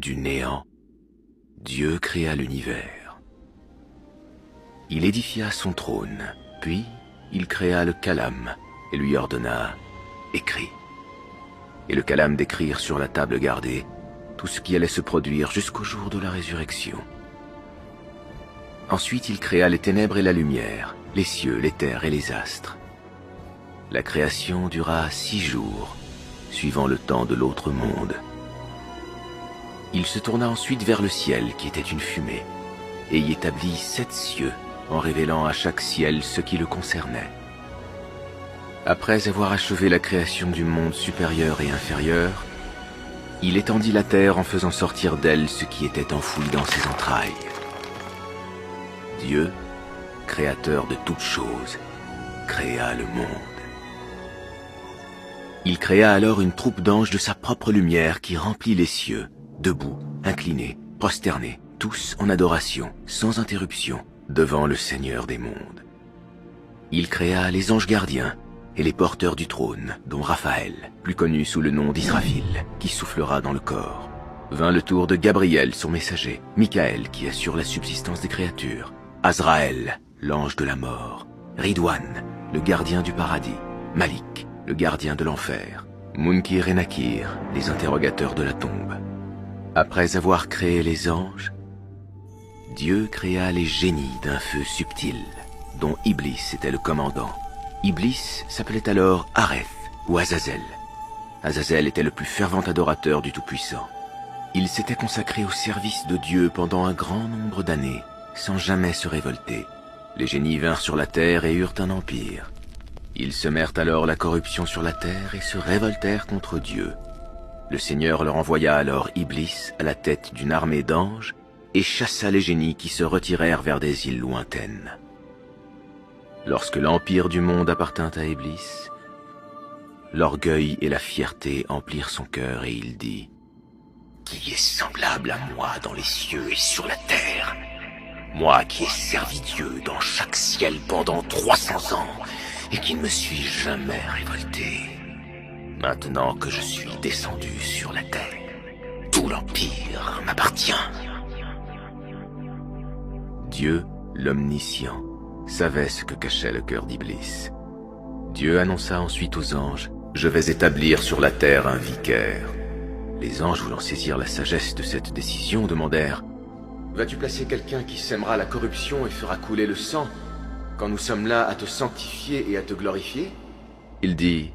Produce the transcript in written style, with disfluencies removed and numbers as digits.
Du néant, Dieu créa l'univers. Il édifia son trône, puis il créa le calame et lui ordonna « Écris ». Et le calame d'écrire sur la table gardée tout ce qui allait se produire jusqu'au jour de la résurrection. Ensuite il créa les ténèbres et la lumière, les cieux, les terres et les astres. La création dura 6 jours, suivant le temps de l'autre monde. Il se tourna ensuite vers le ciel qui était une fumée, et y établit 7 cieux, en révélant à chaque ciel ce qui le concernait. Après avoir achevé la création du monde supérieur et inférieur, il étendit la terre en faisant sortir d'elle ce qui était enfoui dans ses entrailles. Dieu, créateur de toutes choses, créa le monde. Il créa alors une troupe d'anges de sa propre lumière qui remplit les cieux, debout, inclinés, prosternés, tous en adoration, sans interruption, devant le Seigneur des mondes. Il créa les anges gardiens et les porteurs du trône, dont Raphaël, plus connu sous le nom d'Israfil, qui soufflera dans le corps. Vint le tour de Gabriel, son messager, Michael, qui assure la subsistance des créatures, Azraël, l'ange de la mort, Ridwan, le gardien du paradis, Malik, le gardien de l'enfer, Munkir et Nakir, les interrogateurs de la tombe. Après avoir créé les anges, Dieu créa les génies d'un feu subtil, dont Iblis était le commandant. Iblis s'appelait alors Areth ou Azazel. Azazel était le plus fervent adorateur du Tout-Puissant. Il s'était consacré au service de Dieu pendant un grand nombre d'années, sans jamais se révolter. Les génies vinrent sur la terre et eurent un empire. Ils semèrent alors la corruption sur la terre et se révoltèrent contre Dieu. Le Seigneur leur envoya alors Iblis à la tête d'une armée d'anges et chassa les génies qui se retirèrent vers des îles lointaines. Lorsque l'empire du monde appartint à Iblis, l'orgueil et la fierté emplirent son cœur et il dit « Qui est semblable à moi dans les cieux et sur la terre? Moi qui ai servi Dieu dans chaque ciel pendant 300 ans et qui ne me suis jamais révolté. Maintenant que je suis descendu sur la terre, tout l'empire m'appartient. » Dieu, l'omniscient, savait ce que cachait le cœur d'Iblis. Dieu annonça ensuite aux anges « Je vais établir sur la terre un vicaire. » Les anges, voulant saisir la sagesse de cette décision, demandèrent « Vas-tu placer quelqu'un qui sèmera la corruption et fera couler le sang, quand nous sommes là à te sanctifier et à te glorifier ?» Il dit